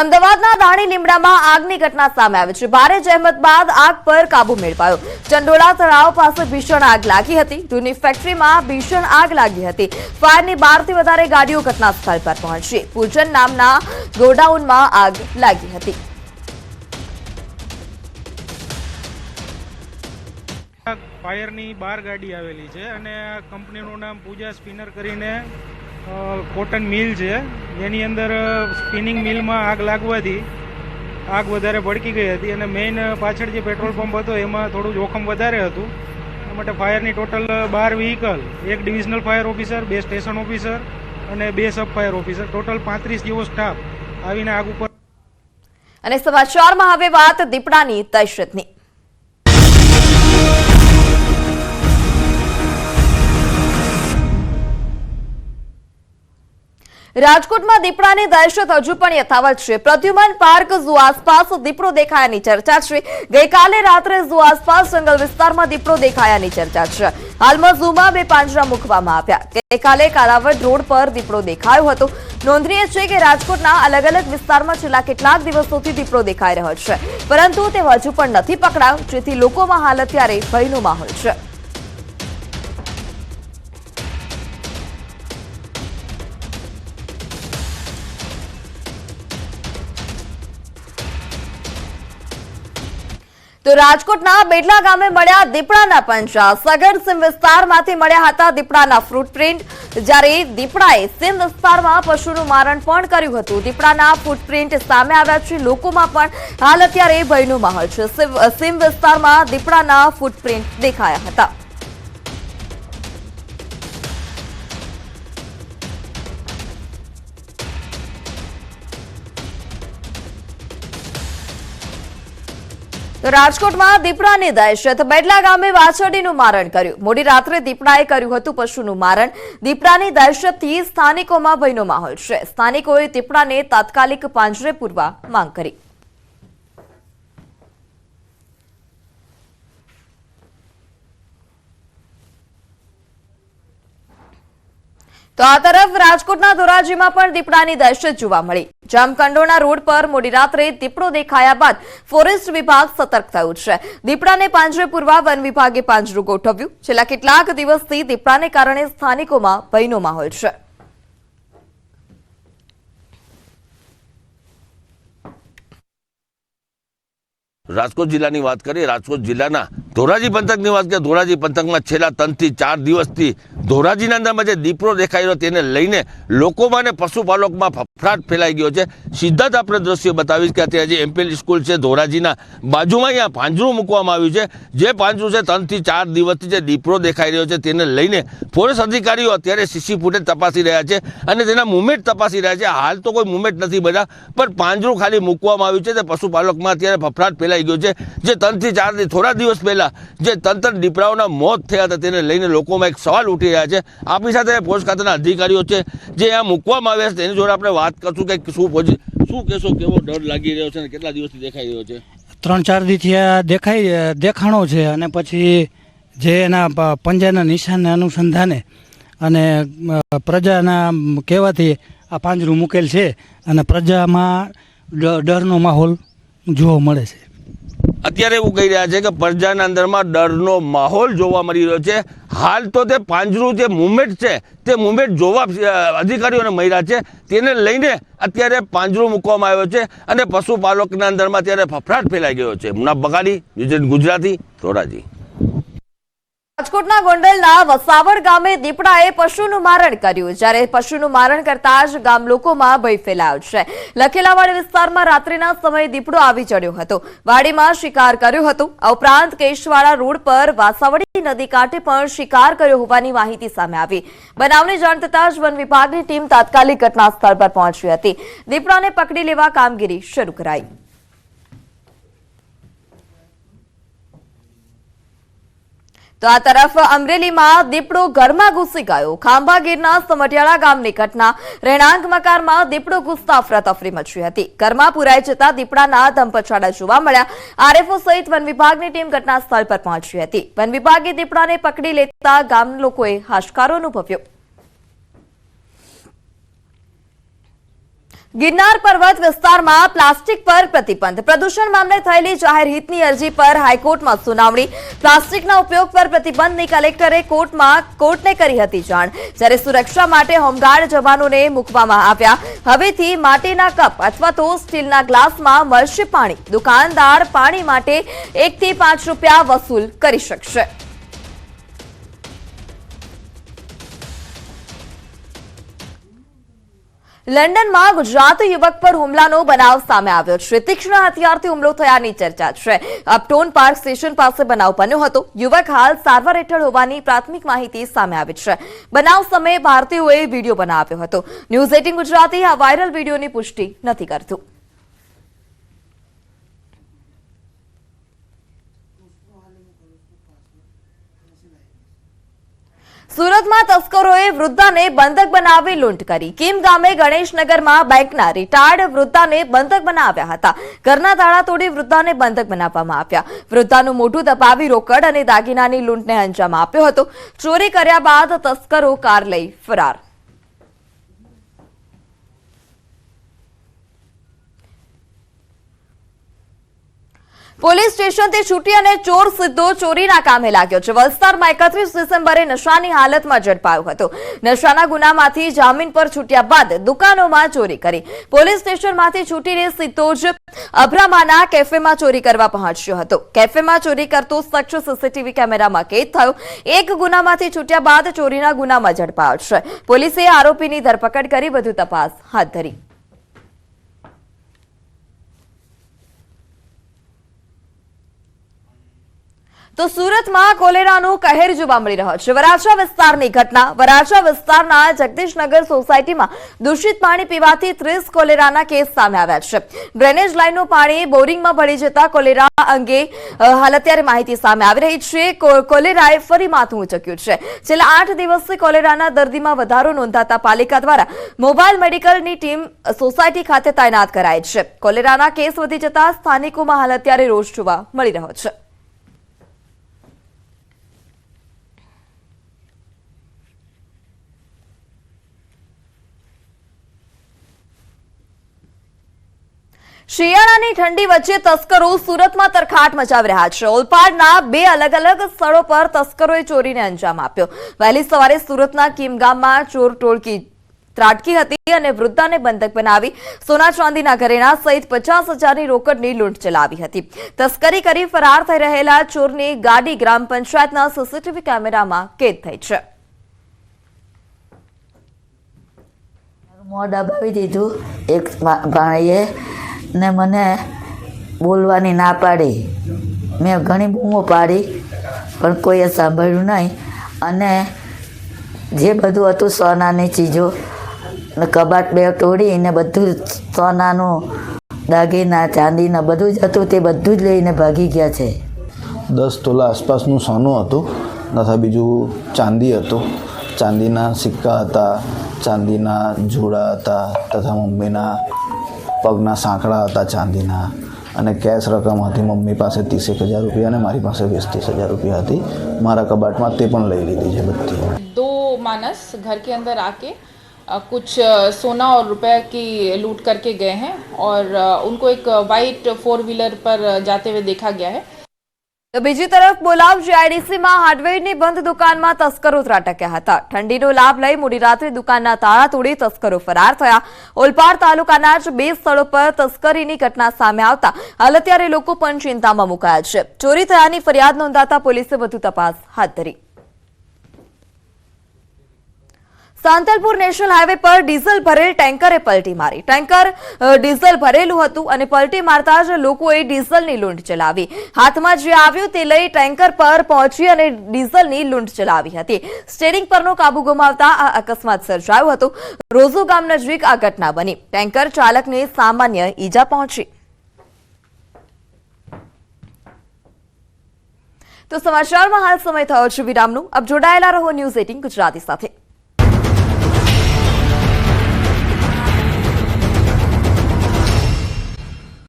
અમદાવાદના દાણી લીમડામાં આગની ઘટના સામે આવી છે। ભારે જહેમત બાદ આગ પર કાબુ મેળવાયો। ચંડોળા તળાવ પાસે ભીષણ આગ લાગી હતી। જૂની ફેક્ટરીમાં ભીષણ આગ લાગી હતી। ફાયરની 12 થી વધારે ગાડીઓ ઘટના સ્થળ પર પહોંચી। પૂજન નામના ગોડાઉનમાં આગ લાગી હતી। ફાયરની 12 ગાડી આવેલી છે અને કંપનીનું નામ પૂજા સ્પિનર કરીને કોટન મિલ છે। જેની અંદર સ્પિનિંગ મિલમાં આગ લાગવાથી આગ વધારે ભડકી ગઈ હતી અને મેઇન પાછળ જે પેટ્રોલ પંપ હતો એમાં થોડું જોખમ વધારે હતું। એ માટે ફાયરની ટોટલ 12 વ્હીકલ, એક divisional fire officer, 2 station officer અને 2 સબ ફાયર ઓફિસર, ટોટલ 35 જેવો સ્ટાફ આવીને આગ ઉપર। અને સમાચારમાં હવે વાત દીપડાની દહેશતની। રાજકોટમાં દીપડાની દહેશત હજુ પણ યથાવત છે। પ્રદ્યુમન પાર્ક ઝૂ આસપાસ દીપડો દેખાયાની ચર્ચા છે। ગઈકાલે રાત્રે ઝૂ આસપાસ જંગલ વિસ્તારમાં દીપડો દેખાયાની ચર્ચા છે। હાલમાં ઝૂમાં 2 પાંજરા મૂકવામાં આવ્યા। ગઈકાલે કાલાવડ રોડ પર દીપડો દેખાયો હતો। નોંધનીય છે કે રાજકોટના અલગ અલગ વિસ્તારમાં છેલ્લા કેટલાક દિવસોથી દીપડો દેખાઈ રહ્યો છે, પરંતુ તે હજુ પણ નથી પકડાયો, જેથી લોકોમાં હાલ અત્યારે ભયનો માહોલ છે। તો રાજકોટના બેડલા ગામે મળ્યા દીપડાના પંજા। સગર સીમ વિસ્તારમાંથી મળ્યા હતા દીપડાના ફૂટપ્રિન્ટ, જ્યારે દીપડાએ સીમ વિસ્તારમાં પશુનું મારણ પણ કર્યું હતું। દીપડાના ફૂટપ્રિન્ટ સામે આવ્યા છે। લોકોમાં પણ હાલ અત્યારે ભયનો માહોલ છે। સીમ વિસ્તારમાં દીપડાના ફૂટપ્રિન્ટ દેખાયા હતા। તો રાજકોટમાં દીપડાની દહેશત। બેડલા ગામે વાછરડીનું મારણ કર્યું। મોડી રાત્રે દીપડાએ કર્યું હતું પશુનું મારણ। દીપડાની દહેશતથી સ્થાનિકોમાં ભયનો માહોલ છે। સ્થાનિકોએ દીપડાને તાત્કાલિક પાંજરે પૂરવા માંગ કરી। તો આ તરફ રાજકોટના ધોરાજીમાં પણ દીપડાની દહેશત જોવા મળી। જામકંડોળા રોડ પર મોડી રાત્રે દીપડો દેખાયા બાદ ફોરેસ્ટ વિભાગ સતર્ક થયું છે। દીપડાને પાંજરે પૂરવા વન વિભાગે પાંજરું ગોઠવ્યું। છેલ્લા કેટલાક દિવસથી દીપડાને કારણે સ્થાનિકોમાં ભયનો માહોલ છે। રાજકોટ જિલ્લાની વાત કરીએ, રાજકોટ જિલ્લાના ધોરાજી પંથકની વાત કરીએ, ધોરાજી પંથકમાં છેલ્લા 3 થી 4 દિવસથી ધોરાજીના અંદરમાં જે દીપડો દેખાઈ રહ્યો તેને લઈને લોકોમાં અને પશુપાલકોમાં ફફડાટ ફેલાઈ ગયો છે। સીધા જ આપણે દ્રશ્ય બતાવીશ કે અત્યારે જે એમપીએલ સ્કૂલ છે ધોરાજીના બાજુમાં અહીંયા પાંજરું મૂકવામાં આવ્યું છે। જે પાંજરું છે 3 થી 4 દિવસથી જે દીપડો દેખાઈ રહ્યો છે તેને લઈને ફોરેસ્ટ અધિકારીઓ અત્યારે સીસી ફૂટેજ તપાસી રહ્યા છે અને તેના મુવમેન્ટ તપાસી રહ્યા છે। હાલ તો કોઈ મુવમેન્ટ નથી બધા, પણ પાંજરું ખાલી મૂકવામાં આવ્યું છે તે પશુપાલકમાં અત્યારે ફફડાટ ફેલાઈ ગયો છે। જે 3 થી 4 થી થોડા દિવસ પહેલા જે તંત્ર દીપડાઓના મોત થયા હતા તેને લઈને લોકોમાં એક સવાલ ઉઠી રહ્યા છે। આપણી સાથે ફોરેસ્ટ ખાતાના અધિકારીઓ છે જે અહીંયા મૂકવામાં આવ્યા છે, તેની જોડે આપણે વાત કરશું કે શું કહેશો, કેવો ડર લાગી રહ્યો છે અને કેટલા દિવસથી દેખાઈ રહ્યો છે? 3-4 દીથી દેખાણો છે અને પછી જે એના પંજાના નિશાનને અનુસંધાને અને પ્રજાના કહેવાથી આ પાંજરું મૂકેલ છે અને પ્રજામાં ડરનો માહોલ જોવા મળે છે। અત્યારે એવું કહી રહ્યા છે કે પ્રજાના અંદરમાં ડરનો માહોલ જોવા મળી રહ્યો છે। હાલ તો તે પાંજરું જે મુવમેન્ટ છે તે મુવમેન્ટ જોવા અધિકારીઓને મળ્યા છે, તેને લઈને અત્યારે પાંજરું મૂકવામાં આવ્યો છે અને પશુપાલકના અંદરમાં અત્યારે ફફડાટ ફેલાઈ ગયો છે। મુનાફ બગાડી, વિઝન ગુજરાતી, ધોરાજી। રાજકોટના ગોંડલના વસાવડ ગામે દીપડાએ પશુનું મારણ કર્યું। જ્યારે પશુનું મારણ કરતા જ ગામ લોકોમાં ભય ફેલાયો છે। લખેલાવાડી વિસ્તારમાં રાત્રિના સમયે દીપડો આવી ચડ્યો હતો। વાડીમાં શિકાર કર્યો હતો। આ ઉપરાંત કેશવાડા રોડ પર વાસાવડી નદી કાંઠે પણ શિકાર કર્યો હોવાની માહિતી સામે આવી। બનાવની જાણ થતાં જ વન વિભાગની ટીમ તાત્કાલિક ઘટના સ્થળ પર પહોંચી હતી। દીપડાને પકડી લેવા કામગીરી શરૂ કરાઈ। તો આ તરફ અમરેલીમાં દીપડો ઘરમાં ઘૂસી ગયો। ખાંભાગીરના સમટિયાળા ગામની ઘટના। રહેણાંક મકાનમાં દીપડો ઘૂસતા અફરાતફરી મચી હતી। ઘરમાં પુરાઈ જતા દીપડાના ધમપછાડા જોવા મળ્યા। આરએફઓ સહિત વન વિભાગની ટીમ ઘટના સ્થળ પર પહોંચી હતી। વન વિભાગે દીપડાને પકડી લેતા ગામ લોકોએ હાશકારો અનુભવ્યો। ગિરનાર પર્વત વિસ્તારમાં પ્લાસ્ટિક પર પ્રતિબંધ પ્રદૂષણ મામલે થયેલી જાહેર હિતની અરજી પર હાઈકોર્ટમાં સુનાવણી પ્લાસ્ટિકના ઉપયોગ પર પ્રતિબંધની કલેક્ટરે કોર્ટને કરી હતી જાણ જ્યારે સુરક્ષા માટે હોમગાર્ડ જવાનોને મૂકવામાં આવ્યા હવેથી માટીના કપ અથવા તો સ્ટીલના ગ્લાસમાં મળશે પાણી દુકાનદાર પાણી માટે 1 થી 5 રૂપિયા વસૂલ કરી શકશે લંડનમાં ગુજરાતી યુવક પર હુમલાનો બનાવ સામે આવ્યો છે તીક્ષ્ણ હથિયારથી હુમલો થયાની ચર્ચા છે અપટોન પાર્ક સ્ટેશન પાસે બનાવ બન્યો હતો યુવક હાલ સારવાર હેઠળ હોવાની પ્રાથમિક માહિતી સામે આવી છે બનાવ સમયે ભારતીયોએ વિડીયો બનાવ્યો હતો ન્યૂઝ 18 ગુજરાતી આ વાયરલ વિડીયોની પુષ્ટિ નથી કરતું સુરતમાં તસ્કરોએ વૃદ્ધાને બંધક બનાવી લૂંટ કરી કીમ ગામે ગણેશનગરમાં બેંકના રિટાયર્ડ વૃદ્ધાને બંધક બનાવ્યા હતા ઘરના તાળા તોડી વૃદ્ધાને બંધક બનાવવામાં આવ્યા વૃદ્ધાનું મોઢું દબાવી રોકડ અને દાગીનાની લૂંટને અંજામ આપ્યો હતો ચોરી કર્યા બાદ તસ્કરો કાર લઈ ફરાર પોલીસ સ્ટેશનથી છૂટી અને ચોર સીધો ચોરીના કામે લાગ્યો છે વલસાડમાં 31 ડિસેમ્બરે નશાની હાલતમાં ઝડપાયો હતો નશાના ગુનામાંથી જામીન પર છૂટ્યા બાદ દુકાનોમાં ચોરી કરી પોલીસ સ્ટેશનમાંથી છૂટીને સીધો જ અભરામાના કેફેમાં ચોરી કરવા પહોંચ્યો હતો કેફેમાં ચોરી કરતો શખ્સ સીસીટીવી કેમેરામાં કેદ થયો એક ગુનામાંથી છૂટ્યા બાદ ચોરીના ગુનામાં ઝડપાયો છે પોલીસે આરોપીની ધરપકડ કરી વધુ તપાસ હાથ ધરી તો સુરતમાં કોલેરાનો કહેર જોવા મળી રહ્યો છે વરાછા વિસ્તારની ઘટના વરાછા વિસ્તારના જગદીશનગર સોસાયટીમાં દૂષિત પાણી પીવાથી 30 કોલેરાના કેસ સામે આવ્યા છે ડ્રેનેજ લાઇનનું પાણી બોરિંગમાં ભળી જતા કોલેરા અંગે હાલ અત્યારે માહિતી સામે આવી રહી છે કોલેરાએ ફરી માથું ઉંચક્યું છે છેલ્લા 8 દિવસથી કોલેરાના દર્દીમાં વધારો નોંધાતા પાલિકા દ્વારા મોબાઈલ મેડિકલની ટીમ સોસાયટી ખાતે તૈનાત કરાઈ છે કોલેરાના કેસ વધી જતા સ્થાનિકોમાં હાલ અત્યારે રોષ જોવા મળી રહ્યો છે શિયાળાની ઠંડી વચ્ચે તસ્કરો સુરતમાં તરખાટ મચાવી રહ્યા છે ઓલપાડના 2 અલગ અલગ સ્થળો પર તસ્કરોએ ચોરીને અંજામ આપ્યો વહેલી સવારે સુરતના કીમ ગામમાં ચોર ટોળકી ત્રાટકી હતી અને વૃદ્ધાને બંધક બનાવી સોના ચાંદીના ઘરેણા સહિત 50,000ની રોકડની લૂંટ ચલાવી હતી તસ્કરી કરી ફરાર થઈ રહેલા ચોરની ગાડી ગ્રામ પંચાયતના સીસીટીવી કેમેરામાં કેદ થઈ છે મોં દબાવી દીધું એક ભાઈએ ને મને બોલવાની ના પાડી મેં ઘણી બૂમો પાડી પણ કોઈએ સાંભળ્યું નહીં અને જે બધું હતું સોનાની ચીજો ને કબાટ બે તોડીને બધું સોનાનું દાગીના ચાંદીના બધું જ હતું તે બધું જ લઈને ભાગી ગયા છે 10 તોલા આસપાસનું સોનું હતું તથા બીજું ચાંદી હતું ચાંદીના સિક્કા હતા ચાંદીના જોડા હતા તથા મમ્મીના પગના સાંકડા હતા ચાંદીના અને કેશ રકમ હતી મમ્મી પાસે 30,000 રૂપિયા અને મારી પાસે 20,000 રૂપિયા હતી મારા કબાટમાં તે પણ લઈ લીધી છે બધી 2 मानस घर के अंदर आके कुछ सोना और रुपए की लूट करके गए हैं और उनको एक वाइट 4-व्हीलर पर जाते हुए देखा गया है તો બીજી તરફ બોલાવ જીઆઈડીસીમાં હાર્ડવેરની બંધ દુકાનમાં તસ્કરો ત્રાટક્યા હતા ઠંડીનો લાભ લઈ મોડી રાત્રે દુકાનના તાળા તોડી તસ્કરો ફરાર થયા ઓલપાડ તાલુકાના જ 2 સ્થળો પર તસ્કરીની ઘટના સામે આવતા હાલ અત્યારે લોકો પણ ચિંતામાં મુકાયા છે ચોરી થયાની ફરિયાદ નોંધાતા પોલીસે વધુ તપાસ હાથ ધરી સાંતલપુર નેશનલ હાઈવે પર ડીઝલ ભરેલ ટેન્કરે પલટી મારી ટેન્કર ડીઝલ ભરેલું હતું અને પલટી મારતા જ લોકોએ ડીઝલની લૂંટ ચલાવી હાથમાં જે આવ્યું તે લઈ ટેન્કર પર પહોંચી અને ડીઝલની લૂંટ ચલાવી હતી સ્ટીયરિંગ પરનો કાબુ ગુમાવતા આ અકસ્માત સર્જાયો હતો રોઝુ ગામ નજીક આ ઘટના બની ટેન્કર ચાલકને સામાન્ય ઈજા પહોંચી તો સમાચારમાં હાલ સમય થયો છે વિરામનો અબ જોડાયેલા રહો ન્યૂઝ 18 ગુજરાતી સાથે